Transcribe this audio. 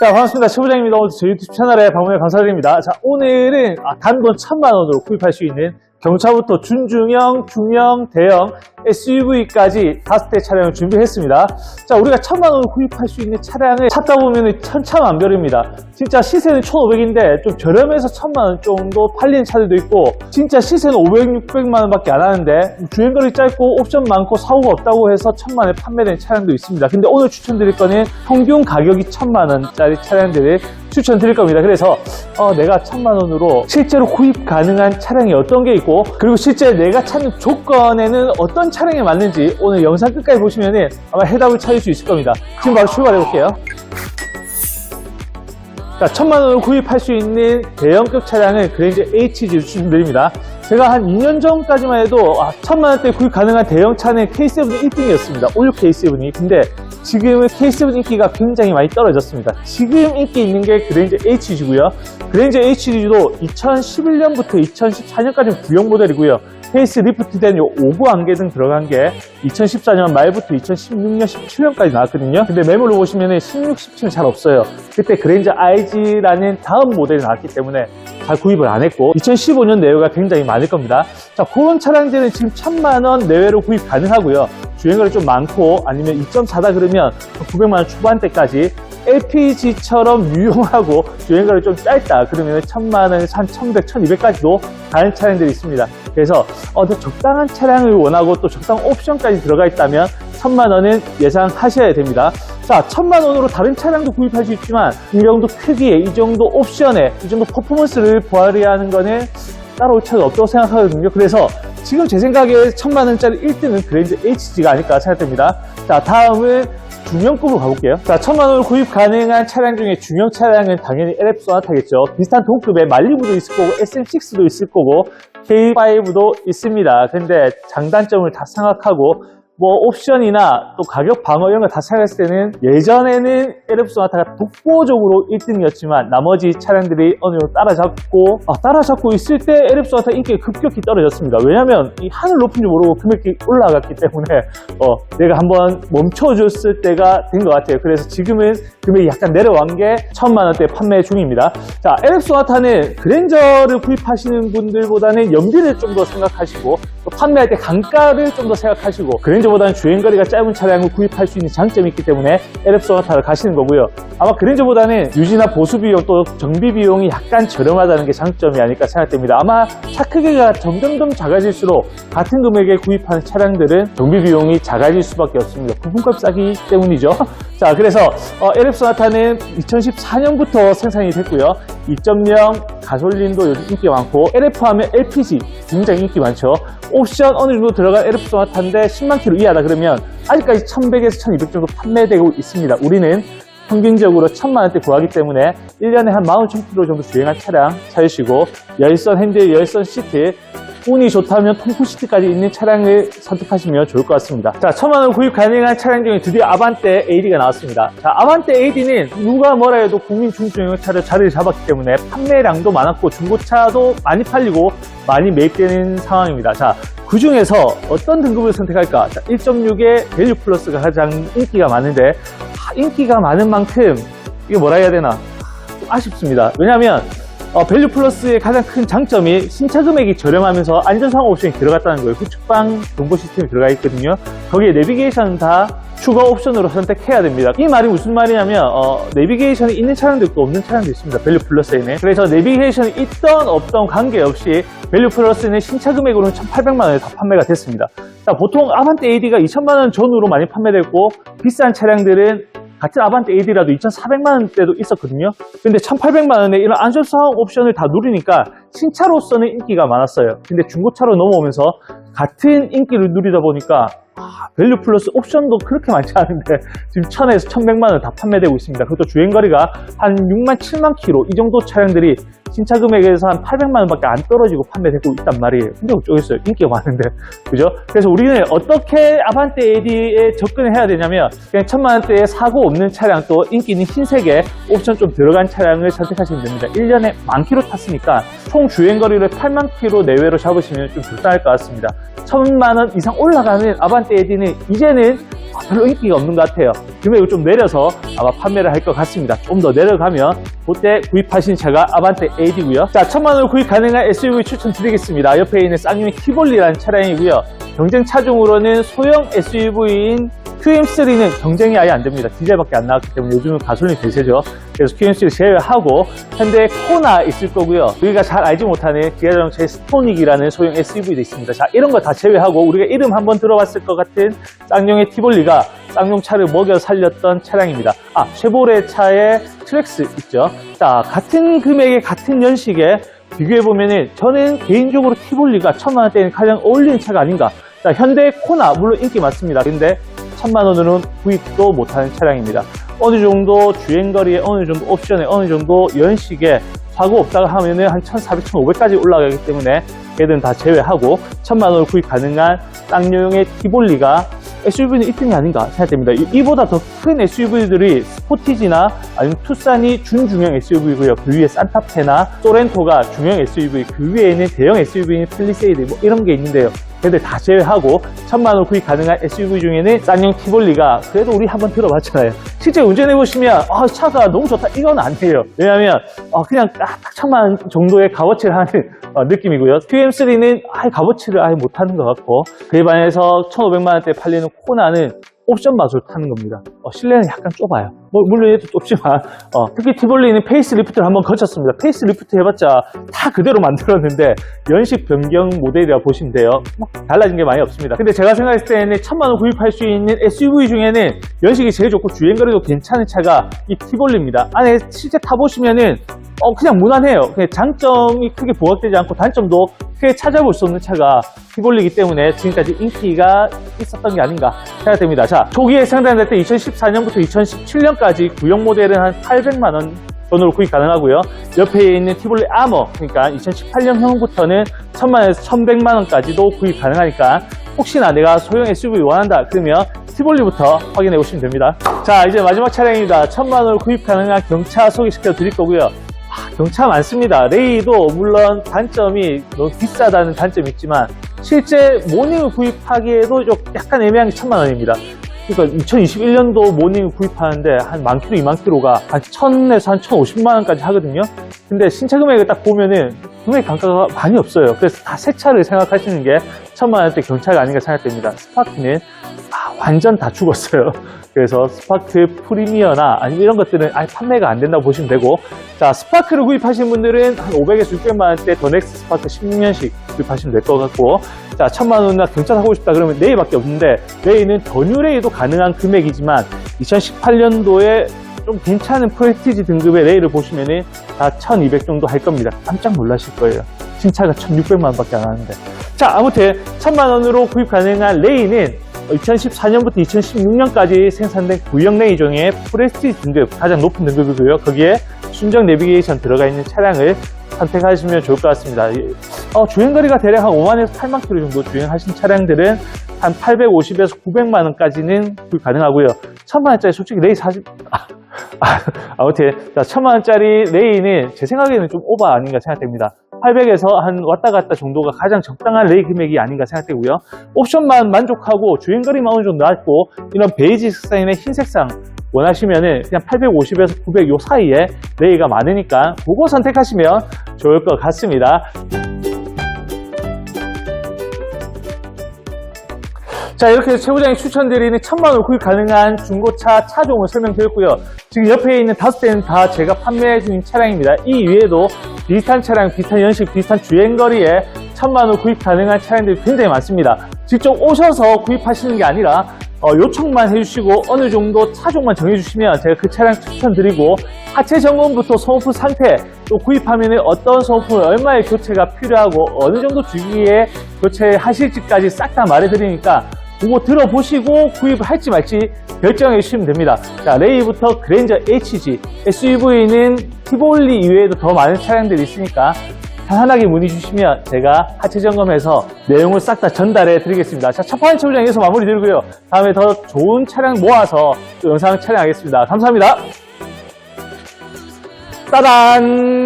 자, 반갑습니다. 최부장입니다. 오늘 저희 유튜브 채널에 방문해 감사드립니다. 자, 오늘은 단돈 1000만원으로 구입할 수 있는 경차부터 준중형, 중형, 대형, SUV까지 5대 차량을 준비했습니다. 자, 우리가 1000만원으로 구입할 수 있는 차량을 찾다 보면 천차만별입니다. 진짜 시세는 1500인데 좀 저렴해서 1000만원 정도 팔리는 차들도 있고, 진짜 시세는 500, 600만원 밖에 안 하는데 주행거리 짧고 옵션 많고 사고가 없다고 해서 1000만원에 판매되는 차량도 있습니다. 근데 오늘 추천드릴 거는 평균 가격이 1000만원짜리 차량들을 추천드릴 겁니다. 그래서 내가 1000만원으로 실제로 구입 가능한 차량이 어떤 게 있고, 그리고 실제 내가 찾는 조건에는 어떤 차량이 맞는지 오늘 영상 끝까지 보시면 아마 해답을 찾을 수 있을 겁니다. 지금 바로 출발해 볼게요. 자, 1000만원으로 구입할 수 있는 대형급 차량은 그랜저 HG를 추천드립니다. 제가 한 2년 전까지만 해도 1000만원대 구입 가능한 대형차는 K7이 1등이었습니다. 올류 K7이. 근데 지금은 K7 인기가 굉장히 많이 떨어졌습니다. 지금 인기 있는 게 그랜저 HG고요. 그랜저 HG도 2011년부터 2014년까지 구형 모델이고요. 페이스 리프트된 요 5구 안개등 들어간 게 2014년 말부터 2016년, 17년까지 나왔거든요. 근데 매물로 보시면 16, 17은 잘 없어요. 그때 그랜저 IG라는 다음 모델이 나왔기 때문에 잘 구입을 안 했고, 2015년 내외가 굉장히 많을 겁니다. 자, 그런 차량들은 지금 1000만원 내외로 구입 가능하고요. 주행거리 좀 많고 아니면 2.4다 그러면 900만원 초반대까지 LPG처럼 유용하고 주행거리 좀 짧다 그러면 1000만원에서 한 1100, 1200까지도 가는 차량들이 있습니다. 그래서 적당한 차량을 원하고 또 적당한 옵션까지 들어가 있다면 1000만원은 예상하셔야 됩니다. 자, 1000만원으로 다른 차량도 구입할 수 있지만 이 정도 크기에, 이 정도 옵션에, 이 정도 퍼포먼스를 발휘하는 거는 따라올 차가 없다고 생각하거든요. 그래서 지금 제 생각에 1000만원짜리 1등은 그랜저 HG가 아닐까 생각됩니다. 자, 다음은 중형급으로 가볼게요. 자, 1000만원으로 구입 가능한 차량 중에 중형 차량은 당연히 LF 소나타겠죠. 비슷한 동급의 말리부도 있을 거고 SM6도 있을 거고 K5도 있습니다. 근데 장단점을 다 생각하고 옵션이나 또 가격 방어 이런 거 다 생각했을 때는 예전에는 LF 소나타가 독보적으로 1등이었지만 나머지 차량들이 어느 정도 따라잡고 있을 때 LF 소나타 인기가 급격히 떨어졌습니다. 왜냐면 이 하늘 높은지 모르고 금액이 올라갔기 때문에 내가 한번 멈춰줬을 때가 된 것 같아요. 그래서 지금은 금액이 약간 내려간 게 1000만원대 판매 중입니다. 자, LF 소나타는 그랜저를 구입하시는 분들보다는 연비를 좀 더 생각하시고 또 판매할 때 단가를 좀 더 생각하시고 그랜저보다는 주행거리가 짧은 차량을 구입할 수 있는 장점이 있기 때문에 LF 소나타를 가시는 거고요. 아마 그랜저보다는 유지나 보수 비용 또 정비 비용이 약간 저렴하다는 게 장점이 아닐까 생각됩니다. 아마 차 크기가 점점 작아질수록 같은 금액에 구입하는 차량들은 정비 비용이 작아질 수밖에 없습니다. 부품값 싸기 때문이죠. 자, 그래서 LF 소나타는 2014년부터 생산이 됐고요. 2.0 가솔린도 요즘 인기가 많고, LF 하면 LPG 굉장히 인기 많죠. 옵션 어느 정도 들어간 LF 소나타인데 10만 킬로 이하다 그러면 아직까지 1100에서 1200 정도 판매되고 있습니다. 우리는 평균적으로 1000만원대 구하기 때문에 1년에 한 4,000km 정도 주행한 차량 찾으시고, 열선 핸들, 열선 시트, 운이 좋다면 톰프시트까지 있는 차량을 선택하시면 좋을 것 같습니다. 자, 1000만원 구입 가능한 차량 중에 드디어 아반떼 AD가 나왔습니다. 자, 아반떼 AD는 누가 뭐라 해도 국민 중소형차를 자리를 잡았기 때문에 판매량도 많았고 중고차도 많이 팔리고 많이 매입되는 상황입니다. 자, 그 중에서 어떤 등급을 선택할까? 자, 1.6의 밸류 플러스가 가장 인기가 많은데, 인기가 많은 만큼 이게 뭐라 해야 되나 좀 아쉽습니다. 왜냐하면 밸류 플러스의 가장 큰 장점이 신차 금액이 저렴하면서 안전상황 옵션이 들어갔다는 거예요. 후측방 정보 시스템이 들어가 있거든요. 거기에 내비게이션 다 추가 옵션으로 선택해야 됩니다. 이 말이 무슨 말이냐면 내비게이션이 있는 차량도 있고 없는 차량도 있습니다. 밸류 플러스에는. 그래서 내비게이션이 있던 없던 관계없이 밸류 플러스는 신차 금액으로는 1800만원에 다 판매가 됐습니다. 자, 보통 아반떼 AD가 2000만원 전후로 많이 판매됐고, 비싼 차량들은 같은 아반떼 AD라도 2400만원대도 있었거든요. 근데 1800만원에 이런 안전상황 옵션을 다 누리니까 신차로서는 인기가 많았어요. 근데 중고차로 넘어오면서 같은 인기를 누리다 보니까 밸류 플러스 옵션도 그렇게 많지 않은데 지금 1000에서 1100만원 다 판매되고 있습니다. 그것도 주행거리가 한 6만 7만 킬로 이 정도 차량들이 신차 금액에서 한 800만원밖에 안 떨어지고 판매되고 있단 말이에요. 근데 어쩌겠어요. 인기가 많은데. 그죠? 그래서 우리는 어떻게 아반떼 AD에 접근을 해야 되냐면, 그냥 1000만원대에 사고 없는 차량, 또 인기 있는 흰색에 옵션 좀 들어간 차량을 선택하시면 됩니다. 1년에 10,000km 탔으니까 총 주행거리를 8만 킬로 내외로 잡으시면 좀 적당할 것 같습니다. 1000만원 이상 올라가는 아반떼 AD는 이제는 별로 인기가 없는 것 같아요. 금액을 좀 내려서 아마 판매를 할 것 같습니다. 좀 더 내려가면 그때 구입하신 차가 아반떼 AD고요. 자, 1000만원 구입 가능한 SUV 추천드리겠습니다. 옆에 있는 쌍용의 티볼리라는 차량이고요. 경쟁 차종으로는 소형 SUV인 QM3는 경쟁이 아예 안 됩니다. 디젤밖에 안 나왔기 때문에 요즘은 가솔린 대세죠. 그래서 QM3를 제외하고 현대 코나 있을 거고요. 우리가 잘 알지 못하는 기아자동차의 스토닉이라는 소형 SUV도 있습니다. 자, 이런 거 다 제외하고 우리가 이름 한번 들어봤을 것 같은 쌍용의 티볼리가 쌍용차를 먹여 살렸던 차량입니다. 아, 쉐보레 차의 트랙스 있죠. 자, 같은 금액에 같은 연식에 비교해보면은 저는 개인적으로 티볼리가 1000만원대에는 가장 어울리는 차가 아닌가. 자, 현대 코나 물론 인기 많습니다. 근데 1000만원으로는 구입도 못하는 차량입니다. 어느 정도 주행거리에, 어느 정도 옵션에, 어느 정도 연식에 사고 없다가 하면은 한 1400, 1500까지 올라가기 때문에 걔들은 다 제외하고 1000만원을 구입 가능한 쌍용의 티볼리가 SUV는 1등이 아닌가 생각됩니다. 이보다 더 큰 SUV들이 스포티지나 아니면 투싼이 준중형 SUV고요. 그 위에 산타페나 소렌토가 중형 SUV, 그 위에는 대형 SUV인 펠리세이드 뭐 이런 게 있는데요. 걔들 다 제외하고 1000만원 구입 가능한 SUV 중에는 쌍용 티볼리가 그래도 우리 한번 들어봤잖아요. 실제 운전해보시면 차가 너무 좋다 이건 아니에요. 왜냐하면 그냥 딱 1000만원 정도의 값어치를 하는 느낌이고요. QM3는 값어치를 아예 못하는 것 같고, 그에 반해서 1500만원대 팔리는 코나는 옵션 맛으로 타는 겁니다. 실내는 약간 좁아요. 물론 얘도 좁지만 특히 티볼리는 페이스리프트를 한번 거쳤습니다. 페이스리프트 해봤자 다 그대로 만들었는데 연식 변경 모델이라 보시면 돼요. 달라진 게 많이 없습니다. 근데 제가 생각했을 때는 1000만원 구입할 수 있는 SUV 중에는 연식이 제일 좋고 주행거리도 괜찮은 차가 이 티볼리입니다. 안에 실제 타보시면은 그냥 무난해요. 그냥 장점이 크게 부각되지 않고 단점도 크게 찾아볼 수 없는 차가 티볼리이기 때문에 지금까지 인기가 있었던 게 아닌가 생각됩니다. 자, 초기에 생산될 때 2014년부터 2017년까지 구형 모델은 한 800만원 돈으로 구입 가능하고요. 옆에 있는 티볼리 아머, 그러니까 2018년형부터는 1000만원에서 1100만원까지도 구입 가능하니까 혹시나 내가 소형 SUV 원한다 그러면 티볼리부터 확인해 보시면 됩니다. 자, 이제 마지막 차량입니다. 1000만원을 구입 가능한 경차 소개시켜 드릴 거고요. 경차 많습니다. 레이도 물론 단점이 너무 비싸다는 단점이 있지만 실제 모닝을 구입하기에도 좀 약간 애매한 게 1000만원입니다. 그러니까 2021년도 모닝을 구입하는데 한 10,000km, 20,000km가 한 1000에서 한 1,050만원까지 하거든요. 근데 신차 금액을 딱 보면은 금액 단가가 많이 없어요. 그래서 다 새 차를 생각하시는 게 1000만원대 경차가 아닌가 생각됩니다. 스파크는 완전 다 죽었어요. 그래서 스파크 프리미어나 아니면 이런 것들은 아예 판매가 안 된다고 보시면 되고, 자, 스파크를 구입하신 분들은 한 500에서 600만원대 더 넥스 스파크 16년식 구입하시면 될 것 같고, 자, 1000만원이나 경차 사고 싶다 그러면 레이밖에 없는데 레이는 더 뉴 레이도 가능한 금액이지만 2018년도에 좀 괜찮은 프레스티지 등급의 레이를 보시면은 다 1200 정도 할 겁니다. 깜짝 놀라실 거예요. 신차가 1600만원 밖에 안 하는데. 자, 아무튼 1000만원으로 구입 가능한 레이는 2014년부터 2016년까지 생산된 구형 레이 중에 프레스티지 등급, 가장 높은 등급이고요. 거기에 순정 내비게이션 들어가 있는 차량을 선택하시면 좋을 것 같습니다. 주행거리가 대략 한 5만에서 8만 km 정도 주행하신 차량들은 한 850에서 900만원까지는 구입 가능하고요. 1000만원짜리 솔직히 레이 아무튼, 자, 1000만원짜리 레이는 제 생각에는 좀 오버 아닌가 생각됩니다. 800에서 한 왔다 갔다 정도가 가장 적당한 레이 금액이 아닌가 생각되고요. 옵션만 만족하고 주행거리만 어느 정도 낮고 이런 베이지 색상이나 흰 색상 원하시면은 그냥 850에서 900 요 사이에 레이가 많으니까 그거 선택하시면 좋을 것 같습니다. 자, 이렇게 해서 최 부장이 추천드리는 1000만원 구입 가능한 중고차 차종을 설명드렸고요. 지금 옆에 있는 5대는 다 제가 판매해 주는 차량입니다. 이 위에도 비슷한 차량, 비슷한 연식, 비슷한 주행거리에 1000만원 구입 가능한 차량들이 굉장히 많습니다. 직접 오셔서 구입하시는 게 아니라 요청만 해주시고 어느 정도 차종만 정해주시면 제가 그 차량 추천드리고 하체 점검부터 소모품 상태, 또 구입하면 어떤 소모품을 얼마의 교체가 필요하고 어느 정도 주기에 교체하실지까지 싹 다 말해드리니까 그거 들어보시고 구입을 할지 말지 결정해 주시면 됩니다. 자, 레이부터 그랜저 HG, SUV는 티볼리 이외에도 더 많은 차량들이 있으니까 편안하게 문의 주시면 제가 하체 점검해서 내용을 싹 다 전달해 드리겠습니다. 자, 첫 번째 차량 여기서 마무리 드리고요. 다음에 더 좋은 차량 모아서 또 영상 촬영하겠습니다. 감사합니다. 따단!